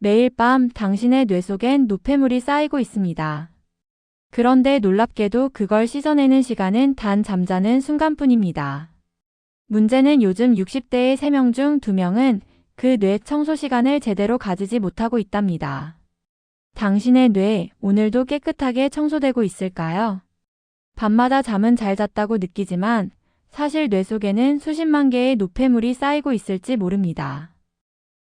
매일 밤 당신의 뇌 속엔 노폐물이 쌓이고 있습니다. 그런데 놀랍게도 그걸 씻어내는 시간은 단 잠자는 순간뿐입니다. 문제는 요즘 60대의 3명 중 2명은 그 뇌 청소 시간을 제대로 가지지 못하고 있답니다. 당신의 뇌, 오늘도 깨끗하게 청소되고 있을까요? 밤마다 잠은 잘 잤다고 느끼지만 사실 뇌 속에는 수십만 개의 노폐물이 쌓이고 있을지 모릅니다.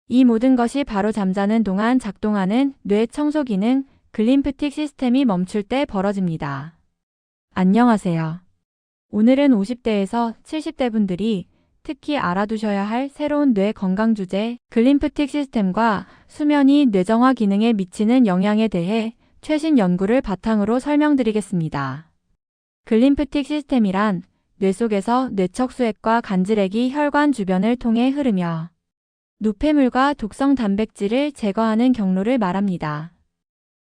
이 모든 것이 바로 잠자는 동안 작동하는 뇌 청소 기능, 글림프틱 시스템이 멈출 때 벌어집니다. 안녕하세요. 오늘은 50대에서 70대 분들이 특히 알아두셔야 할 새로운 뇌 건강 주제, 글림프틱 시스템과 수면이 뇌정화 기능에 미치는 영향에 대해 최신 연구를 바탕으로 설명드리겠습니다. 글림프틱 시스템이란 뇌 속에서 뇌척수액과 간질액이 혈관 주변을 통해 흐르며 노폐물과 독성 단백질을 제거하는 경로를 말합니다.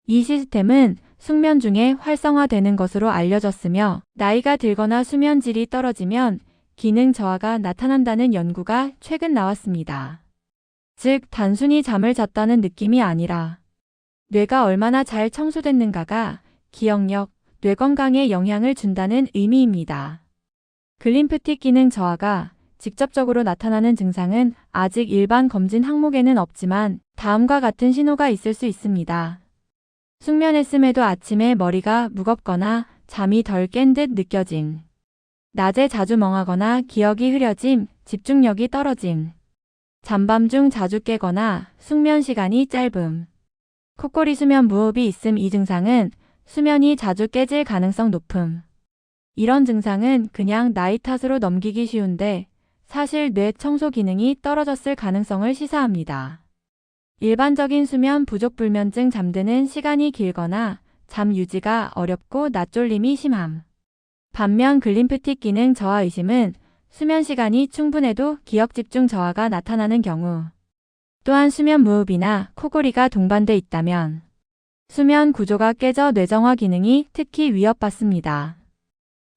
이 시스템은 숙면 중에 활성화되는 것으로 알려졌으며 나이가 들거나 수면 질이 떨어지면 기능 저하가 나타난다는 연구가 최근 나왔습니다. 즉, 단순히 잠을 잤다는 느낌이 아니라 뇌가 얼마나 잘 청소됐는가가 기억력, 뇌 건강에 영향을 준다는 의미입니다. 글림프틱 기능 저하가 직접적으로 나타나는 증상은 아직 일반 검진 항목에는 없지만 다음과 같은 신호가 있을 수 있습니다. 숙면했음에도 아침에 머리가 무겁거나 잠이 덜 깬 듯 느껴짐. 낮에 자주 멍하거나 기억이 흐려짐, 집중력이 떨어짐. 잠밤 중 자주 깨거나 숙면 시간이 짧음. 콧꼬리 수면 무호흡이 있음. 이 증상은 수면이 자주 깨질 가능성 높음. 이런 증상은 그냥 나이 탓으로 넘기기 쉬운데 사실 뇌 청소 기능이 떨어졌을 가능성을 시사합니다. 일반적인 수면 부족 불면증, 잠드는 시간이 길거나 잠 유지가 어렵고 낮졸림이 심함. 반면 글림프틱 기능 저하 의심은 수면 시간이 충분해도 기억 집중 저하가 나타나는 경우, 또한 수면 무호흡이나 코골이가 동반돼 있다면 수면 구조가 깨져 뇌정화 기능이 특히 위협받습니다.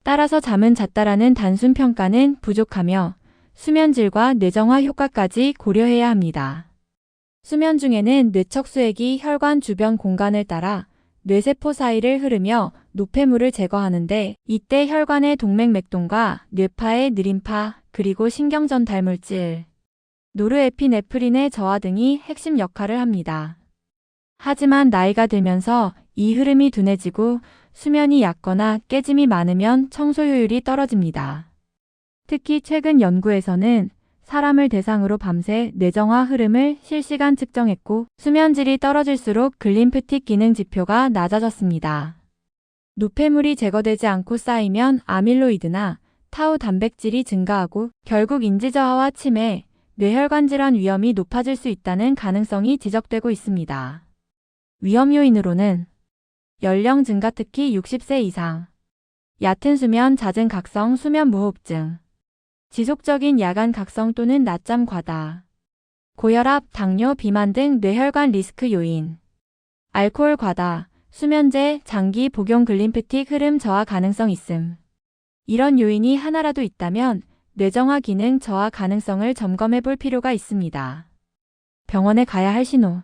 따라서 잠은 잤다라는 단순 평가는 부족하며 수면 질과 뇌정화 효과까지 고려해야 합니다. 수면 중에는 뇌척수액이 혈관 주변 공간을 따라 뇌세포 사이를 흐르며 노폐물을 제거하는데 이때 혈관의 동맥맥동과 뇌파의 느림파 그리고 신경전달물질, 노르에피네프린의 저하 등이 핵심 역할을 합니다. 하지만 나이가 들면서 이 흐름이 둔해지고 수면이 얕거나 깨짐이 많으면 청소 효율이 떨어집니다. 특히 최근 연구에서는 사람을 대상으로 밤새 뇌정화 흐름을 실시간 측정했고 수면질이 떨어질수록 글림프틱 기능 지표가 낮아졌습니다. 노폐물이 제거되지 않고 쌓이면 아밀로이드나 타우 단백질이 증가하고 결국 인지저하와 치매, 뇌혈관 질환 위험이 높아질 수 있다는 가능성이 지적되고 있습니다. 위험 요인으로는 연령 증가, 특히 60세 이상, 얕은 수면, 잦은 각성, 수면 무호흡증, 지속적인 야간 각성 또는 낮잠 과다, 고혈압, 당뇨, 비만 등 뇌혈관 리스크 요인, 알코올 과다, 수면제, 장기 복용 글림프틱 흐름 저하 가능성 있음. 이런 요인이 하나라도 있다면 뇌정화 기능 저하 가능성을 점검해 볼 필요가 있습니다. 병원에 가야 할 신호.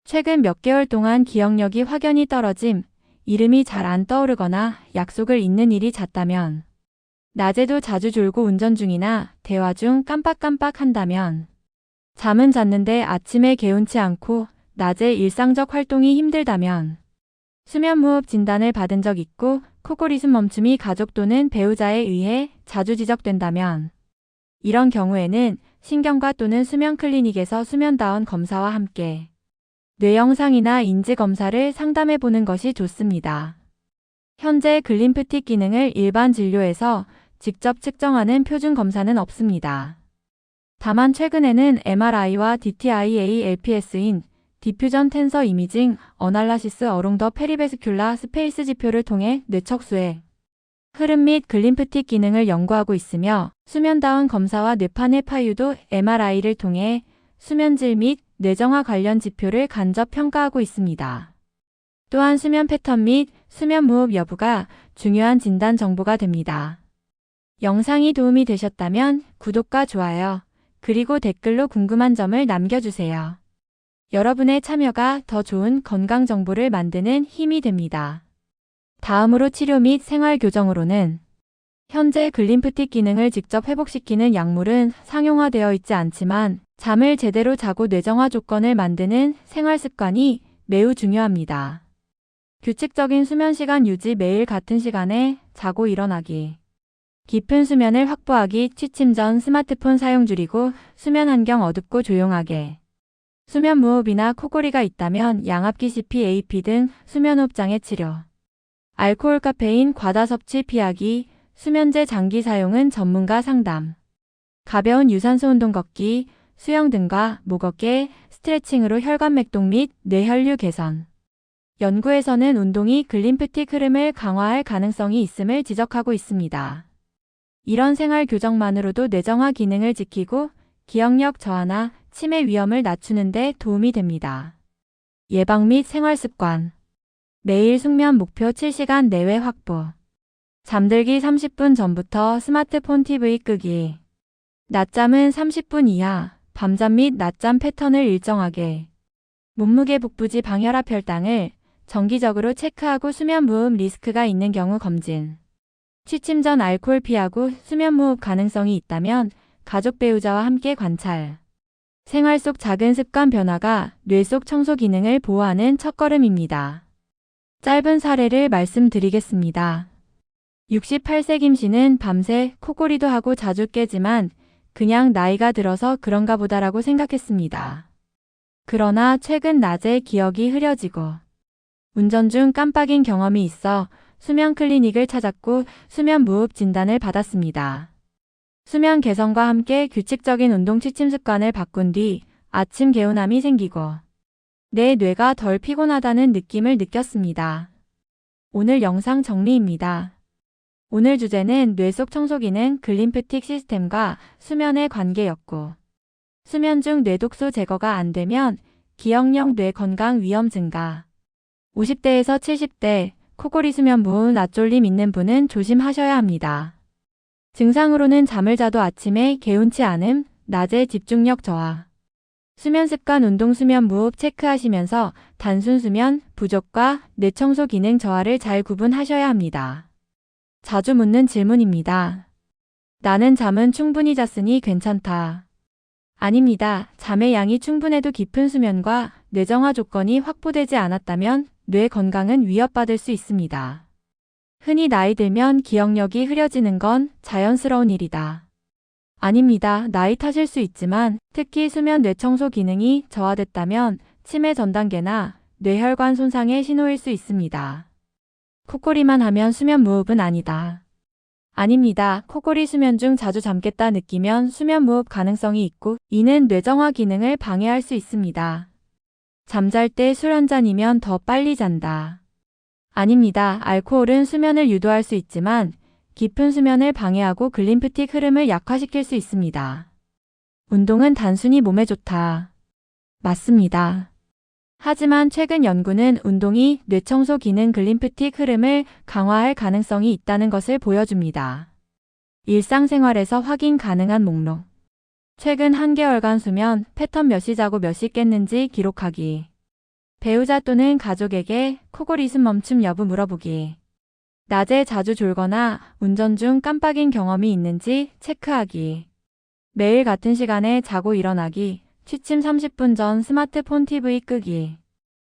최근 몇 개월 동안 기억력이 확연히 떨어짐, 이름이 잘 안 떠오르거나 약속을 잊는 일이 잦다면, 낮에도 자주 졸고 운전 중이나 대화 중 깜빡깜빡 한다면, 잠은 잤는데 아침에 개운치 않고 낮에 일상적 활동이 힘들다면, 수면무호흡 진단을 받은 적 있고 코골이 숨 멈춤이 가족 또는 배우자에 의해 자주 지적된다면, 이런 경우에는 신경과 또는 수면 클리닉에서 수면다운 검사와 함께 뇌 영상이나 인지 검사를 상담해 보는 것이 좋습니다. 현재 글림프틱 기능을 일반 진료에서 직접 측정하는 표준 검사는 없습니다. 다만 최근에는 MRI와 DTIA-LPS인 디퓨전 텐서 이미징 어널라시스 어롱 더 페리베스큘라 스페이스 지표를 통해 뇌척수의 흐름 및 글림프틱 기능을 연구하고 있으며 수면다운 검사와 뇌판의 파유도 MRI를 통해 수면질 및 뇌정화 관련 지표를 간접 평가하고 있습니다. 또한 수면 패턴 및 수면 무호흡 여부가 중요한 진단 정보가 됩니다. 영상이 도움이 되셨다면 구독과 좋아요, 그리고 댓글로 궁금한 점을 남겨주세요. 여러분의 참여가 더 좋은 건강 정보를 만드는 힘이 됩니다. 다음으로 치료 및 생활 교정으로는 현재 글림프틱 기능을 직접 회복시키는 약물은 상용화되어 있지 않지만 잠을 제대로 자고 뇌정화 조건을 만드는 생활 습관이 매우 중요합니다. 규칙적인 수면 시간 유지, 매일 같은 시간에 자고 일어나기. 깊은 수면을 확보하기. 취침 전 스마트폰 사용 줄이고 수면 환경 어둡고 조용하게. 수면 무호흡이나 코골이가 있다면 양압기 CPAP 등 수면호흡 장애 치료. 알코올, 카페인 과다 섭취 피하기. 수면제 장기 사용은 전문가 상담. 가벼운 유산소 운동 걷기, 수영 등과 목어깨, 스트레칭으로 혈관 맥동 및 뇌혈류 개선. 연구에서는 운동이 글림프틱 흐름을 강화할 가능성이 있음을 지적하고 있습니다. 이런 생활 교정만으로도 뇌정화 기능을 지키고 기억력 저하나 치매 위험을 낮추는 데 도움이 됩니다. 예방 및 생활 습관. 매일 숙면 목표 7시간 내외 확보. 잠들기 30분 전부터 스마트폰 TV 끄기. 낮잠은 30분 이하, 밤잠 및 낮잠 패턴을 일정하게. 몸무게 복부지 방혈압 혈당을 정기적으로 체크하고 수면 무호흡 리스크가 있는 경우 검진. 취침 전 알코올 피하고 수면 무호흡 가능성이 있다면 가족 배우자와 함께 관찰. 생활 속 작은 습관 변화가 뇌 속 청소 기능을 보호하는 첫걸음입니다. 짧은 사례를 말씀드리겠습니다. 68세 김 씨는 밤새 코골이도 하고 자주 깨지만 그냥 나이가 들어서 그런가 보다라고 생각했습니다. 그러나 최근 낮에 기억이 흐려지고 운전 중 깜빡인 경험이 있어 수면 클리닉을 찾았고 수면 무호흡 진단을 받았습니다. 수면 개선과 함께 규칙적인 운동 취침 습관을 바꾼 뒤 아침 개운함이 생기고 내 뇌가 덜 피곤하다는 느낌을 느꼈습니다. 오늘 영상 정리입니다. 오늘 주제는 뇌 속 청소 기능 글림프틱 시스템과 수면의 관계였고 수면 중 뇌독소 제거가 안 되면 기억력 뇌 건강 위험 증가. 50대에서 70대 코골이 수면 무호흡 낮졸림 있는 분은 조심하셔야 합니다. 증상으로는 잠을 자도 아침에 개운치 않음, 낮에 집중력 저하. 수면 습관 운동 수면 무호흡 체크하시면서 단순 수면 부족과 뇌 청소 기능 저하를 잘 구분하셔야 합니다. 자주 묻는 질문입니다. 나는 잠은 충분히 잤으니 괜찮다. 아닙니다. 잠의 양이 충분해도 깊은 수면과 뇌정화 조건이 확보되지 않았다면 뇌 건강은 위협받을 수 있습니다. 흔히 나이 들면 기억력이 흐려지는 건 자연스러운 일이다. 아닙니다. 나이 탓일 수 있지만 특히 수면 뇌 청소 기능이 저하됐다면 치매 전 단계나 뇌혈관 손상의 신호일 수 있습니다. 코골이만 하면 수면 무호흡은 아니다. 아닙니다. 코골이 수면 중 자주 잠겠다 느끼면 수면 무호흡 가능성이 있고 이는 뇌정화 기능을 방해할 수 있습니다. 잠잘 때 술 한 잔이면 더 빨리 잔다. 아닙니다. 알코올은 수면을 유도할 수 있지만 깊은 수면을 방해하고 글림프틱 흐름을 약화시킬 수 있습니다. 운동은 단순히 몸에 좋다. 맞습니다. 하지만 최근 연구는 운동이 뇌청소 기능 글림프틱 흐름을 강화할 가능성이 있다는 것을 보여줍니다. 일상생활에서 확인 가능한 목록. 최근 한 개월간 수면 패턴 몇 시 자고 몇 시 깼는지 기록하기. 배우자 또는 가족에게 코골이 숨 멈춤 여부 물어보기. 낮에 자주 졸거나 운전 중 깜빡인 경험이 있는지 체크하기. 매일 같은 시간에 자고 일어나기. 취침 30분 전 스마트폰 TV 끄기.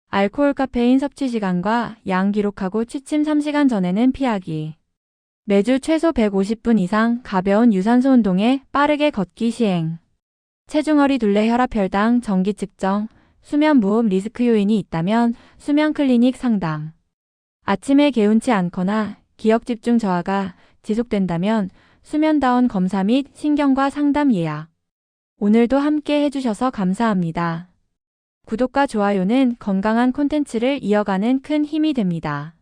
알코올 카페인 섭취 시간과 양 기록하고 취침 3시간 전에는 피하기. 매주 최소 150분 이상 가벼운 유산소 운동에 빠르게 걷기 시행. 체중어리 둘레 혈압 혈당 정기 측정, 수면 무호흡 리스크 요인이 있다면 수면 클리닉 상담. 아침에 개운치 않거나 기억 집중 저하가 지속된다면 수면다운 검사 및 신경과 상담 예약. 오늘도 함께 해주셔서 감사합니다. 구독과 좋아요는 건강한 콘텐츠를 이어가는 큰 힘이 됩니다.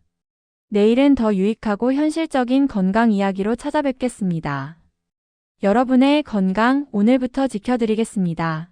내일은 더 유익하고 현실적인 건강 이야기로 찾아뵙겠습니다. 여러분의 건강 오늘부터 지켜드리겠습니다.